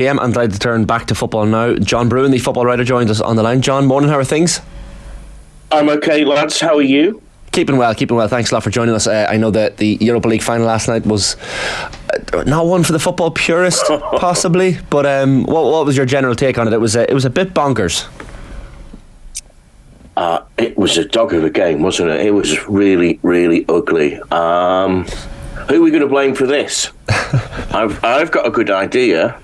AM. I'm delighted to turn back to football now. John Brewin, the football writer, joins us on the line. John, morning, how are things? I'm okay, lads. How are you? Keeping well. Thanks a lot for joining us. I know that the Europa League final last night was not one for the football purist, possibly, but what was your general take on it? It was a bit bonkers. It was a dog of a game, wasn't it? It was really, really ugly. Who are we going to blame for this? I've got a good idea.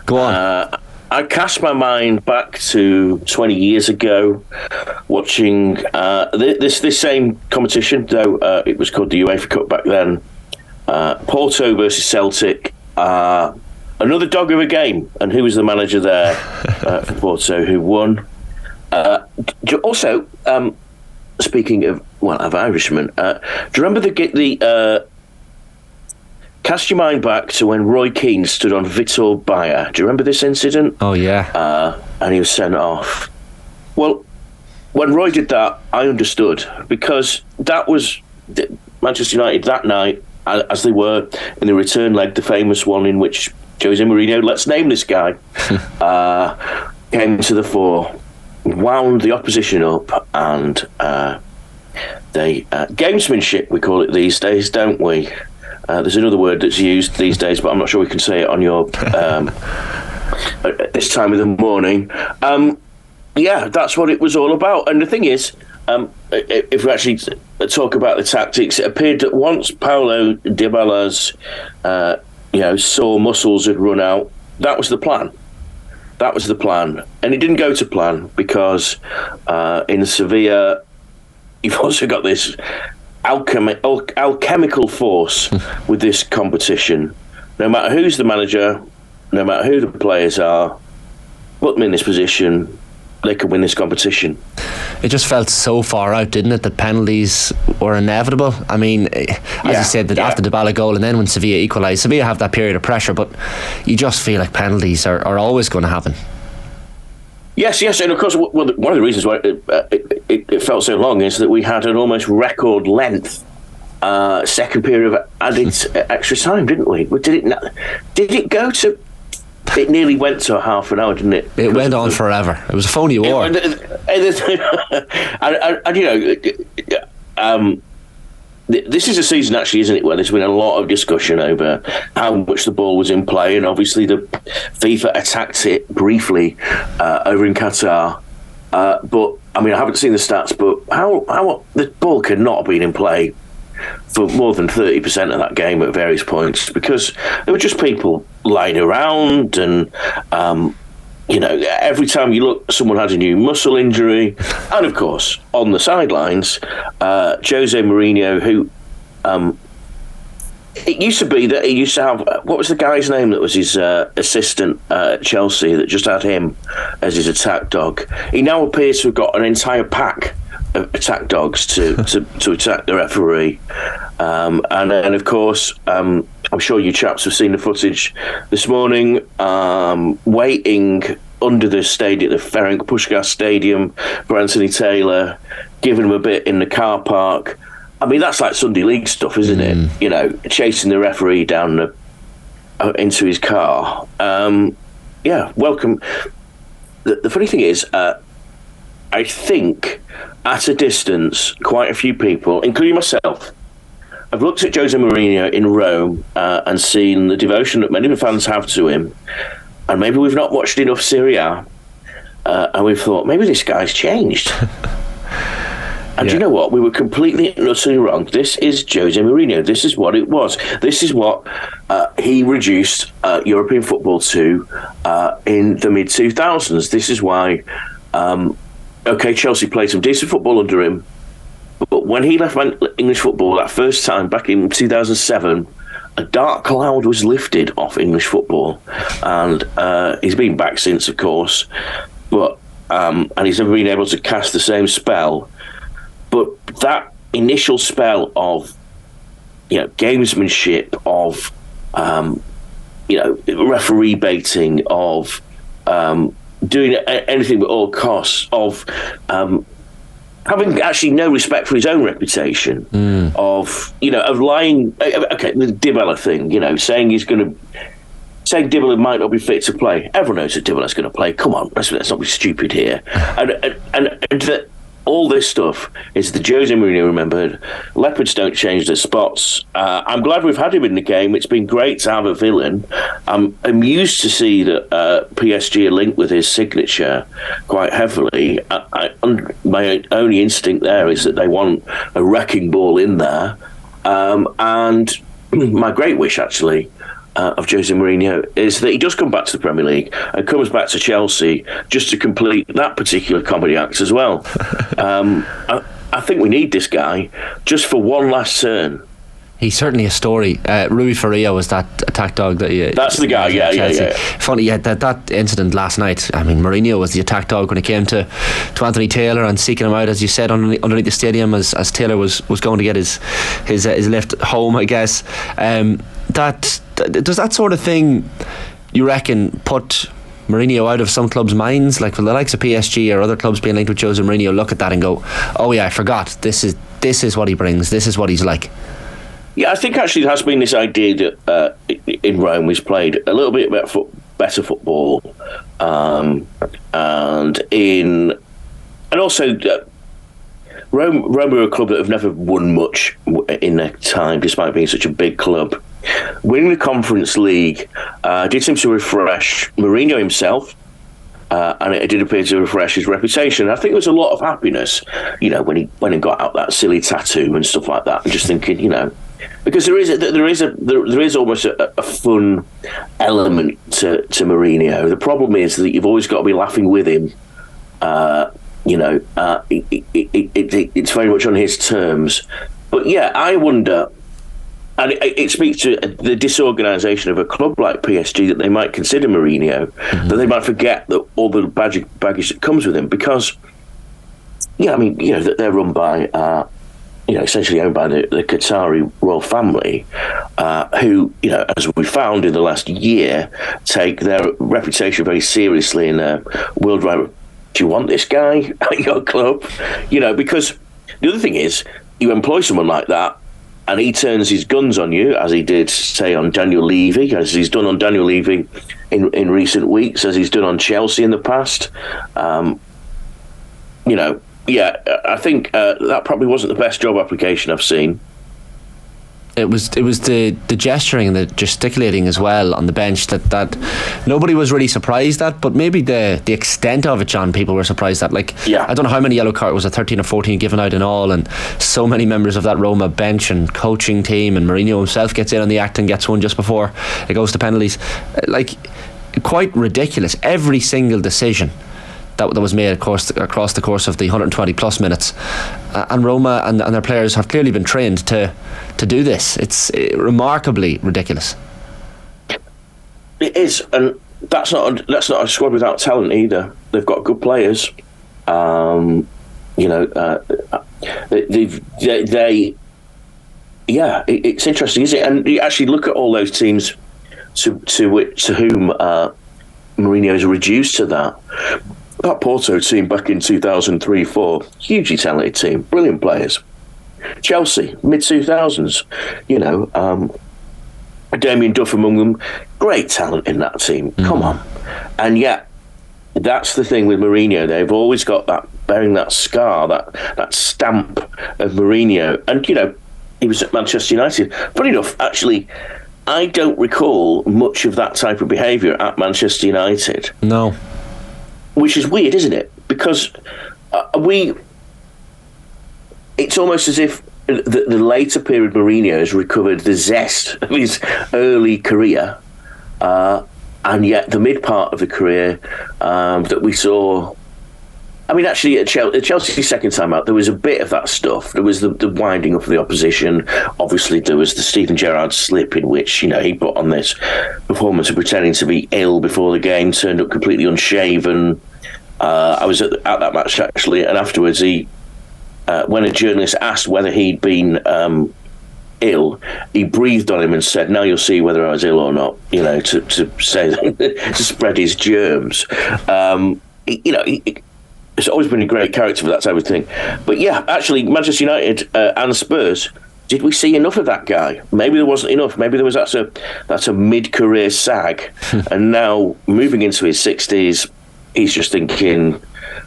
Go on. I cast my mind back to 20 years ago, watching this same competition, though it was called the UEFA Cup back then. Porto versus Celtic. Another dog of a game. And who was the manager there for Porto who won? Also, speaking of Irishmen, do you remember the cast your mind back to when Roy Keane stood on Vitor Bayer? Do you remember this incident? Oh, yeah. And he was sent off. Well, when Roy did that, I understood, because that was Manchester United that night, as they were in the return leg, the famous one in which José Mourinho, let's name this guy, came to the fore, wound the opposition up, and gamesmanship, we call it these days, don't we? There's another word that's used these days, but I'm not sure we can say it on your at this time of the morning. Yeah, that's what it was all about. And the thing is, if we actually talk about the tactics, it appeared that once Paulo Dybala's sore muscles had run out, that was the plan. And it didn't go to plan, because in Sevilla, you've also got this alchemical force with this competition. No matter who's the manager, no matter who the players are, put them in this position, they could win this competition. It just felt so far out, didn't it, that penalties were inevitable. I mean, as you said, that after the Dybala goal and then when Sevilla equalised, Sevilla have that period of pressure, but you just feel like penalties are always going to happen. Yes, and of course, one of the reasons why it felt so long is that we had an almost record length second period of added extra time, didn't we? Did it go to? It nearly went to half an hour, didn't it? It went on forever. It was a phony war. This is a season, actually, isn't it, where there's been a lot of discussion over how much the ball was in play, and obviously the FIFA attacked it briefly over in Qatar. But I mean, I haven't seen the stats, but how the ball could not have been in play for more than 30% of that game at various points, because there were just people lying around, and every time you look, someone had a new muscle injury. And of course, on the sidelines, José Mourinho, who it used to be that he used to have, what was the guy's name that was his assistant at Chelsea that just had him as his attack dog? He now appears to have got an entire pack of attack dogs to attack the referee. And of course, I'm sure you chaps have seen the footage this morning, waiting under the stadium, the Ferenc Puskás Stadium, for Anthony Taylor, giving him a bit in the car park. I mean, that's like Sunday League stuff, isn't it? Chasing the referee down into his car. Welcome. The funny thing is, I think at a distance, quite a few people, including myself, I've looked at José Mourinho in Rome and seen the devotion that many fans have to him, and maybe we've not watched enough Serie A, and we've thought, maybe this guy's changed. And you know what? We were completely and utterly wrong. This is José Mourinho. This is what it was. This is what he reduced European football to in the mid-2000s. This is why, Chelsea played some decent football under him, but when he left English football that first time back in 2007, a dark cloud was lifted off English football, and he's been back since, of course, but and he's never been able to cast the same spell. But that initial spell of, gamesmanship, of, referee baiting, of doing anything at all costs, of having actually no respect for his own reputation, of lying. Okay, the Dybala thing, saying he's going to saying Dybala might not be fit to play. Everyone knows that Dybala's going to play. Come on, let's not be stupid here. And all this stuff is the Jose Mourinho remembered. Leopards don't change their spots. I'm glad we've had him in the game. It's been great to have a villain. I'm amused to see that PSG are linked with his signature quite heavily. My only instinct there is that they want a wrecking ball in there. And my great wish, actually, of Jose Mourinho is that he does come back to the Premier League and comes back to Chelsea just to complete that particular comedy act as well. I think we need this guy just for one last turn. He's certainly a story. Rui Faria was that attack dog that that's the guy, yeah. Funny, that incident last night. I mean, Mourinho was the attack dog when it came to Anthony Taylor and seeking him out, as you said, underneath the stadium as Taylor was going to get his lift home, I guess. Does that sort of thing, you reckon, put Mourinho out of some clubs' minds? Like, will the likes of PSG or other clubs being linked with Jose Mourinho look at that and go, oh yeah, I forgot, this is what he brings, this is what he's like? Yeah, I think actually there has been this idea that in Rome he's played a little bit better football, and also Rome are a club that have never won much in their time, despite being such a big club. Winning the Conference League did seem to refresh Mourinho himself, and it did appear to refresh his reputation. I think there was a lot of happiness, when he went and got out that silly tattoo and stuff like that, and just thinking, because there is almost a fun element to Mourinho. The problem is that you've always got to be laughing with him. It's very much on his terms. But yeah, I wonder, and it speaks to the disorganisation of a club like PSG, that they might consider Mourinho, that they might forget that all the baggage that comes with him, because that they're run by essentially owned by the Qatari royal family, who, as we found in the last year, take their reputation very seriously in worldwide. Do you want this guy at your club? Because the other thing is, you employ someone like that, and he turns his guns on you, as he did, say, on Daniel Levy, as he's done on Daniel Levy in recent weeks, as he's done on Chelsea in the past. Yeah, I think that probably wasn't the best job application I've seen. It was the gesturing and the gesticulating as well on the bench that nobody was really surprised at, but maybe the extent of it, John, people were surprised at. I don't know how many yellow cards, was it 13 or 14 given out in all, and so many members of that Roma bench and coaching team, and Mourinho himself gets in on the act and gets one just before it goes to penalties. Quite ridiculous. Every single decision that was made across the course of the 120 plus minutes, and Roma and their players have clearly been trained to do this. It's remarkably ridiculous. It is, and that's not a squad without talent either. They've got good players. It's interesting, isn't it? And you actually look at all those teams to whom Mourinho is reduced to that. That Porto team back in 2003-04, hugely talented team, brilliant players. Chelsea, mid-2000s, Damien Duff among them, great talent in that team. Come on. And yet, that's the thing with Mourinho. They've always got that, bearing that scar, that stamp of Mourinho. And, he was at Manchester United. Funny enough, actually, I don't recall much of that type of behaviour at Manchester United. No. Which is weird, isn't it? Because it's almost as if the later period Mourinho has recovered the zest of his early career, and yet the mid part of the career that we saw. I mean, actually, at Chelsea's second time out, there was a bit of that stuff. There was the winding up of the opposition. Obviously, there was the Steven Gerrard slip in which, he put on this performance of pretending to be ill before the game, turned up completely unshaven. I was at that match, actually, and afterwards, when a journalist asked whether he'd been ill, he breathed on him and said, "Now you'll see whether I was ill or not," to say to spread his germs. It's always been a great character for that type of thing. But yeah, actually, Manchester United and Spurs did we see enough of that guy? Maybe there wasn't enough. Maybe there was that's a mid-career sag, and now moving into his 60s, he's just thinking,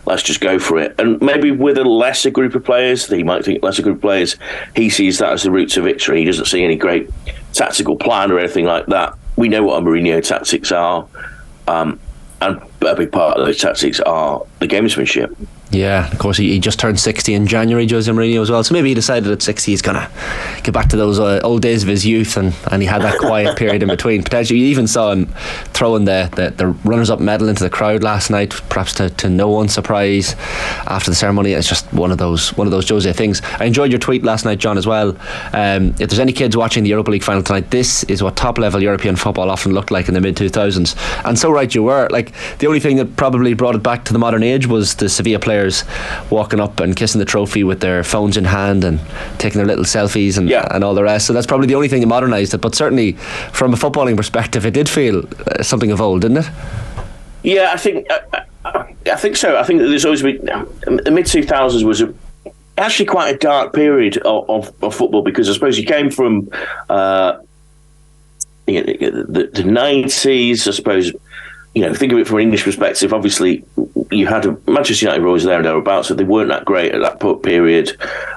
let's just go for it. And maybe with a lesser group of players, he might think lesser group of players, he sees that as the route to victory. He doesn't see any great tactical plan or anything like that. We know what our Mourinho tactics are, and a big part of those tactics are the gamesmanship. Yeah, of course, he just turned 60 in January, José Mourinho, as well. So maybe he decided at 60 he's going to get back to those old days of his youth, and he had that quiet period in between. Potentially, you even saw him throwing the runners-up medal into the crowd last night, perhaps to no one's surprise after the ceremony. It's just one of those José things. I enjoyed your tweet last night, John, as well. If there's any kids watching the Europa League final tonight, this is what top-level European football often looked like in the mid-2000s. And so right you were. Like, the only thing that probably brought it back to the modern age was the Sevilla players walking up and kissing the trophy with their phones in hand and taking their little selfies and all the rest. So that's probably the only thing that modernised it. But certainly, from a footballing perspective, it did feel something of old, didn't it? Yeah, I think so. I think that there's always been the mid 2000s was actually quite a dark period of football, because I suppose you came from the 90s. I suppose, think of it from an English perspective. Obviously, you had Manchester United were always there and thereabouts, so they weren't that great at that period.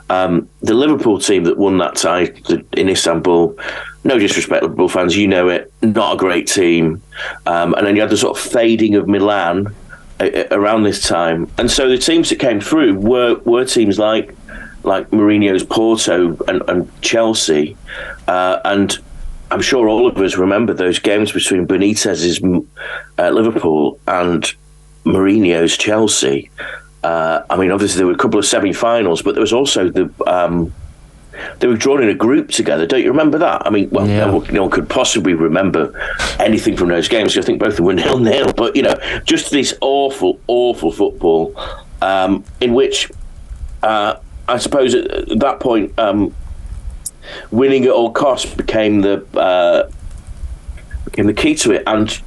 The Liverpool team that won that tie in Istanbul, no disrespect to Liverpool fans, you know it, not a great team. And then you had the sort of fading of Milan around this time. And so the teams that came through were teams like Mourinho's Porto and Chelsea. And I'm sure all of us remember those games between Benitez's Liverpool and Mourinho's Chelsea. Obviously there were a couple of semi-finals, but there was also they were drawn in a group together. Don't you remember that? No one could possibly remember anything from those games. I think both of them were 0-0. But just this awful, awful football, in which I suppose at that point, winning at all costs became the key to it. And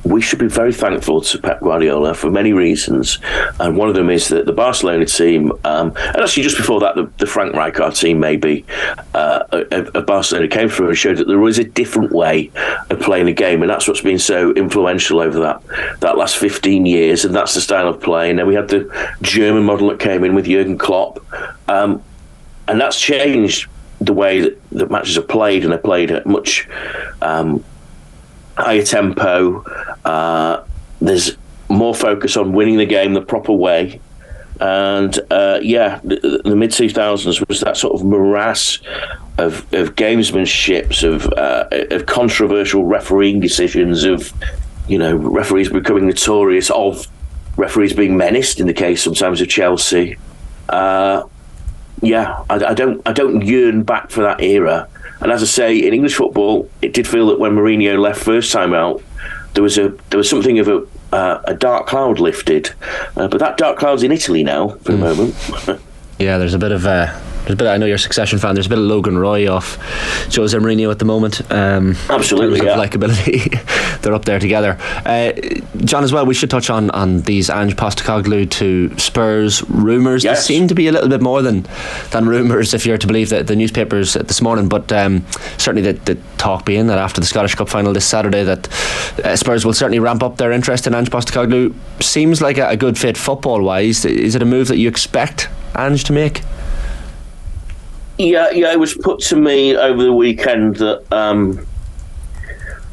we should be very thankful to Pep Guardiola for many reasons, and one of them is that the Barcelona team, and actually just before that, the Frank Rijkaard team, maybe Barcelona came through and showed that there was a different way of playing the game, and that's what's been so influential over that last 15 years, and that's the style of play. And then we had the German model that came in with Jurgen Klopp, and that's changed the way that matches are played, and they're played at much higher tempo. There's more focus on winning the game the proper way. And the mid 2000s was that sort of morass of gamesmanships, of controversial refereeing decisions, of referees becoming notorious, of referees being menaced in the case sometimes of Chelsea. I don't yearn back for that era. And as I say, in English football, it did feel that when Mourinho left first time out, there was something of a dark cloud lifted. But that dark cloud's in Italy now for the moment. Yeah, there's a bit of I know you're a Succession fan. There's a bit of Logan Roy off José Mourinho at the moment. Absolutely, yeah. Likeability, they're up there together. John, as well, we should touch on these Ange Postecoglou to Spurs rumours. Yes. They seem to be a little bit more than rumours, if you're to believe the newspapers this morning. But certainly the talk being that after the Scottish Cup final this Saturday, that Spurs will certainly ramp up their interest in Ange Postecoglou. Seems like a good fit football-wise. Is it a move that you expect Ange to make? Yeah, it was put to me over the weekend that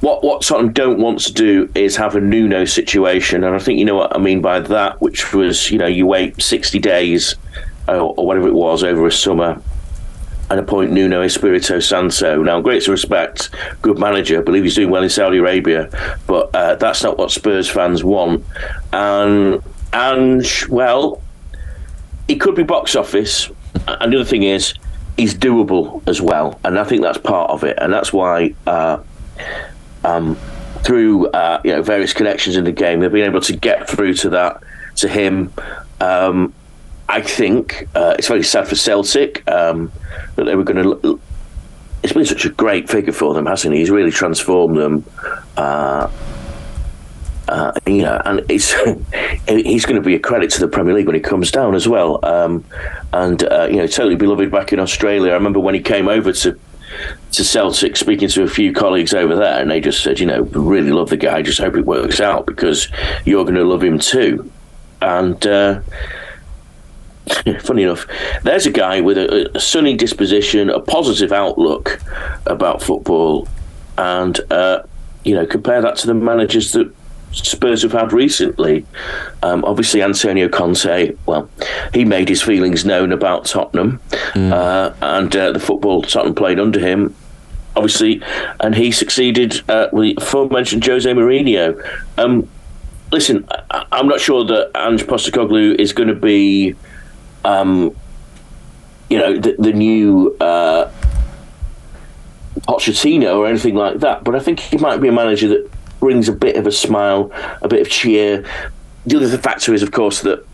what Tottenham don't want to do is have a Nuno situation, and I think you know what I mean by that, which was, you wait 60 days or whatever it was over a summer and appoint Nuno Espirito Santo. Now, great respect, good manager, I believe he's doing well in Saudi Arabia, but that's not what Spurs fans want. And well, it could be box office, and the other thing is, he's doable as well, and I think that's part of it, and that's why through various connections in the game, they've been able to get through to him. I think it's very sad for Celtic that they were going to. It's been such a great figure for them, hasn't he? He's really transformed them. And it's he's going to be a credit to the Premier League when he comes down as well. Totally beloved back in Australia. I remember when he came over to Celtic, speaking to a few colleagues over there, and they just said, really love the guy, just hope it works out because you're going to love him too. And funny enough, there's a guy with a sunny disposition, a positive outlook about football, and compare that to the managers that Spurs have had recently. Obviously, Antonio Conte, well, he made his feelings known about Tottenham and the football Tottenham played under him, obviously, and he succeeded with the aforementioned José Mourinho. Listen, I'm not sure that Ange Postecoglou is going to be, the new Pochettino or anything like that, but I think he might be a manager that brings a bit of a smile, a bit of cheer. The other factor is, of course, that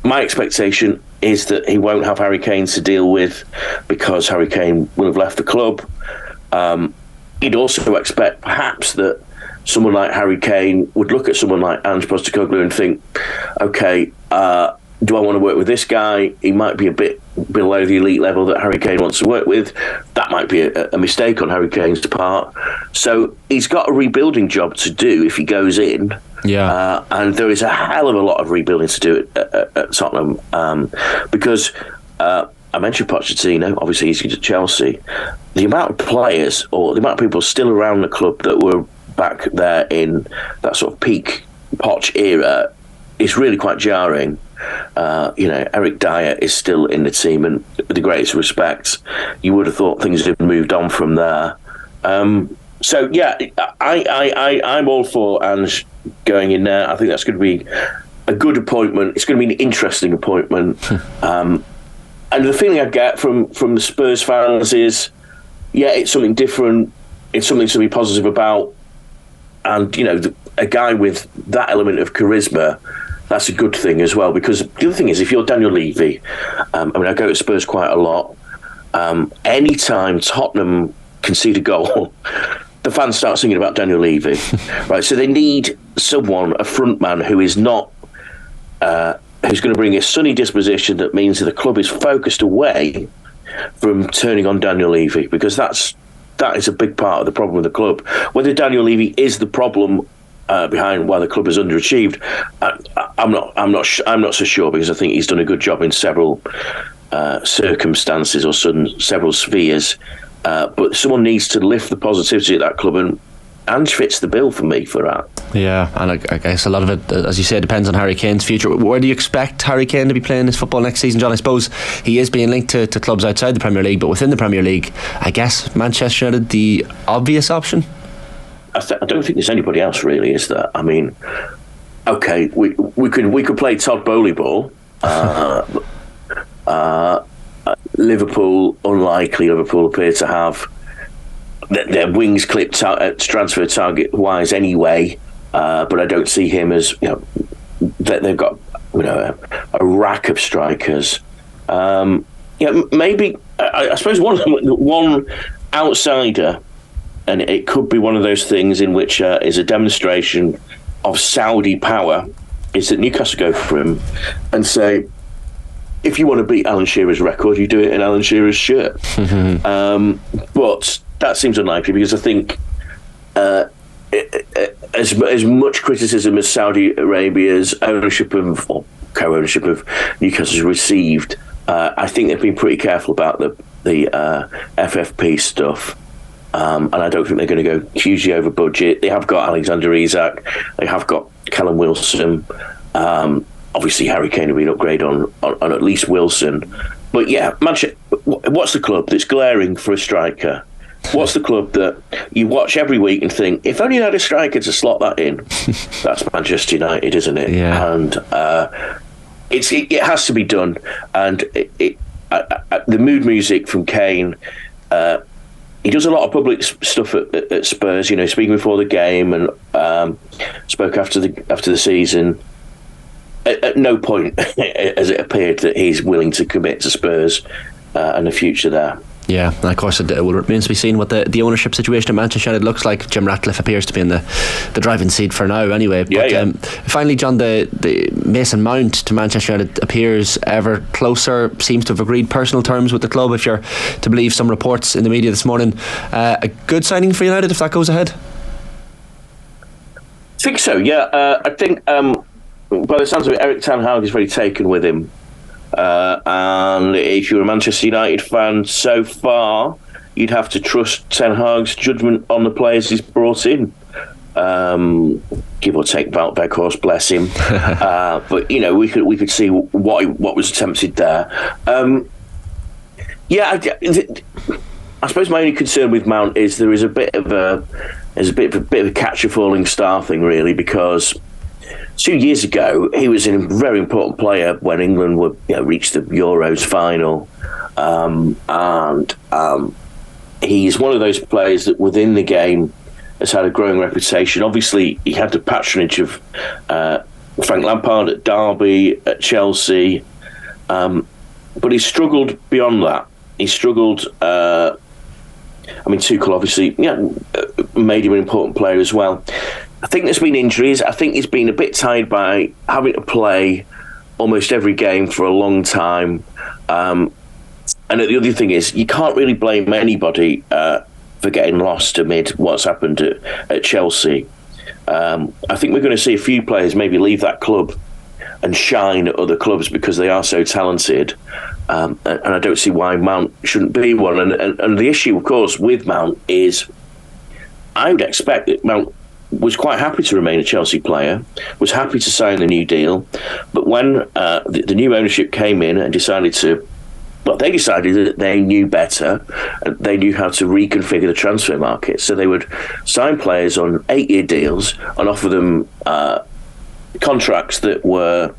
my expectation is that he won't have Harry Kane to deal with because Harry Kane will have left the club. He'd also expect perhaps that someone like Harry Kane would look at someone like Ange Postecoglou and think, okay, do I want to work with this guy? He might be a bit below the elite level that Harry Kane wants to work with. That might be a mistake on Harry Kane's part. So he's got a rebuilding job to do if he goes in. Yeah. And there is a hell of a lot of rebuilding to do at Tottenham because I mentioned Pochettino, obviously he's at Chelsea. The amount of players or the amount of people still around the club that were back there in that sort of peak Poch era is really quite jarring. Eric Dyer is still in the team, and with the greatest respect, you would have thought things had moved on from there. I'm all for Ange going in there. I think that's going to be a good appointment. It's going to be an interesting appointment. And the feeling I get from the Spurs fans is, it's something different. It's something to be positive about. And, a guy with that element of charisma, that's a good thing as well, because the other thing is, if you're Daniel Levy, I go to Spurs quite a lot, anytime Tottenham concede a goal, the fans start singing about Daniel Levy, right? So they need someone, a front man, who is not, who's going to bring a sunny disposition that means that the club is focused away from turning on Daniel Levy, because that is a big part of the problem with the club. Whether Daniel Levy is the problem behind why the club has underachieved, I'm not so sure, because I think he's done a good job in several circumstances or several spheres. But someone needs to lift the positivity at that club, and Ange fits the bill for me for that. Yeah, and I guess a lot of it, as you say, depends on Harry Kane's future. Where do you expect Harry Kane to be playing his football next season, John? I suppose he is being linked to clubs outside the Premier League, but within the Premier League, I guess Manchester United the obvious option? I don't think there's anybody else really, is there? I mean, okay, we could play Todd Bowley ball. Liverpool, unlikely. Liverpool appear to have their wings clipped out at transfer target wise anyway, but I don't see him as, they've got a rack of strikers. Maybe I suppose one outsider. And it could be one of those things in which is a demonstration of Saudi power, is that Newcastle go for him and say, if you want to beat Alan Shearer's record, you do it in Alan Shearer's shirt. But that seems unlikely, because I think as much criticism as Saudi Arabia's ownership of, or co-ownership of Newcastle has received, I think they've been pretty careful about the FFP stuff. And I don't think they're going to go hugely over budget. They have got Alexander Isak. They have got Callum Wilson. Obviously, Harry Kane will be an upgrade on at least Wilson. But yeah, Manchester, what's the club that's glaring for a striker? What's the club that you watch every week and think, if only I had a striker to slot that in? That's Manchester United, isn't it? Yeah. And it has to be done. And the mood music from Kane. He does a lot of public stuff at Spurs, speaking before the game, and spoke after the season. At no point has it appeared that he's willing to commit to Spurs and the future there. Yeah, and of course it will remain to be seen what the ownership situation at Manchester United looks like. Jim Ratcliffe appears to be in the driving seat for now anyway. But finally, John, the Mason Mount to Manchester United appears ever closer, seems to have agreed personal terms with the club, if you're to believe some reports in the media this morning. A good signing for United if that goes ahead? I think so, yeah. I think by the sounds of it, Erik ten Hag is very taken with him. And if you're a Manchester United fan so far, you'd have to trust Ten Hag's judgment on the players he's brought in. Give or take Wout Weghorst, bless him. But we could see what was attempted there. I suppose my only concern with Mount is there is a bit of a catch a falling star thing, really, because 2 years ago he was a very important player when England would reach the Euros final, and he's one of those players that within the game has had a growing reputation. Obviously, he had the patronage of Frank Lampard at Derby, at Chelsea, but he struggled beyond that. He struggled. Tuchel obviously made him an important player as well. I think there's been injuries. I think he's been a bit tired by having to play almost every game for a long time. And the other thing is, you can't really blame anybody for getting lost amid what's happened at Chelsea. I think we're going to see a few players maybe leave that club and shine at other clubs because they are so talented. And I don't see why Mount shouldn't be one. And the issue, of course, with Mount is I would expect that Mount was quite happy to remain a Chelsea player, was happy to sign the new deal. But when the new ownership came in and decided that they knew better, and they knew how to reconfigure the transfer market. So they would sign players on 8-year deals and offer them contracts that were,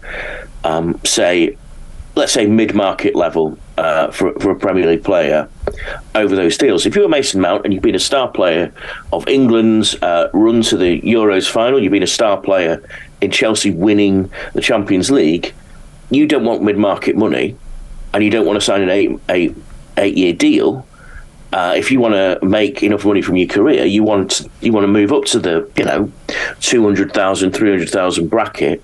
let's say mid-market level for a Premier League player over those deals. If you were Mason Mount and you've been a star player of England's run to the Euros final, you've been a star player in Chelsea winning the Champions League, you don't want mid-market money and you don't want to sign an eight-year deal. If you want to make enough money from your career, you want to move up to the 200,000, 300,000 bracket.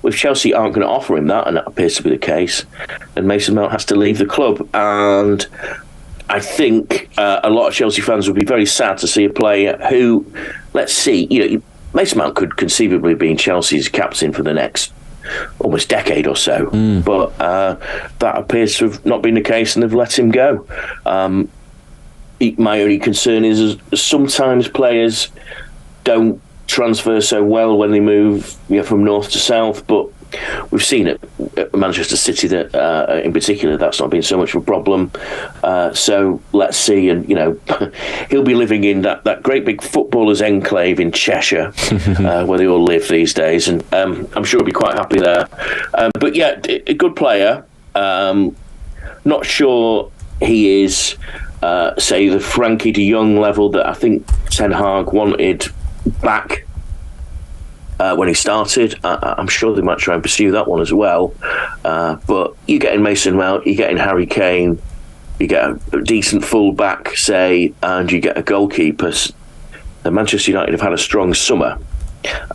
If Chelsea aren't going to offer him that, and that appears to be the case, then Mason Mount has to leave the club. And I think a lot of Chelsea fans would be very sad to see a player who, let's see, Mason Mount could conceivably be Chelsea's captain for the next almost decade or so. But that appears to have not been the case, and they've let him go. My only concern is sometimes players don't transfer so well when they move from north to south, but we've seen it at Manchester City that in particular that's not been so much of a problem. So let's see, and he'll be living in that great big footballers enclave in Cheshire where they all live these days, and I'm sure he'll be quite happy there. But yeah, a good player. Not sure he is say the Frankie de Jong level that I think Ten Hag wanted back when he started. I'm sure they might try and pursue that one as well. But you're getting Mason Mount, you're getting Harry Kane, you get a decent full-back, say, and you get a goalkeeper. Manchester United have had a strong summer.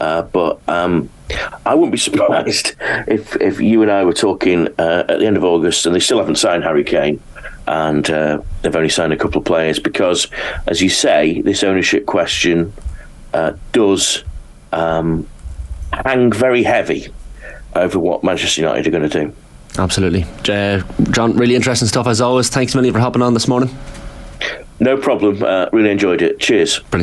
But I wouldn't be surprised if you and I were talking at the end of August and they still haven't signed Harry Kane, and they've only signed a couple of players, because, as you say, this ownership question does hang very heavy over what Manchester United are going to do. Absolutely. John, really interesting stuff as always. Thanks a million for hopping on this morning. No problem. Really enjoyed it. Cheers. Brilliant.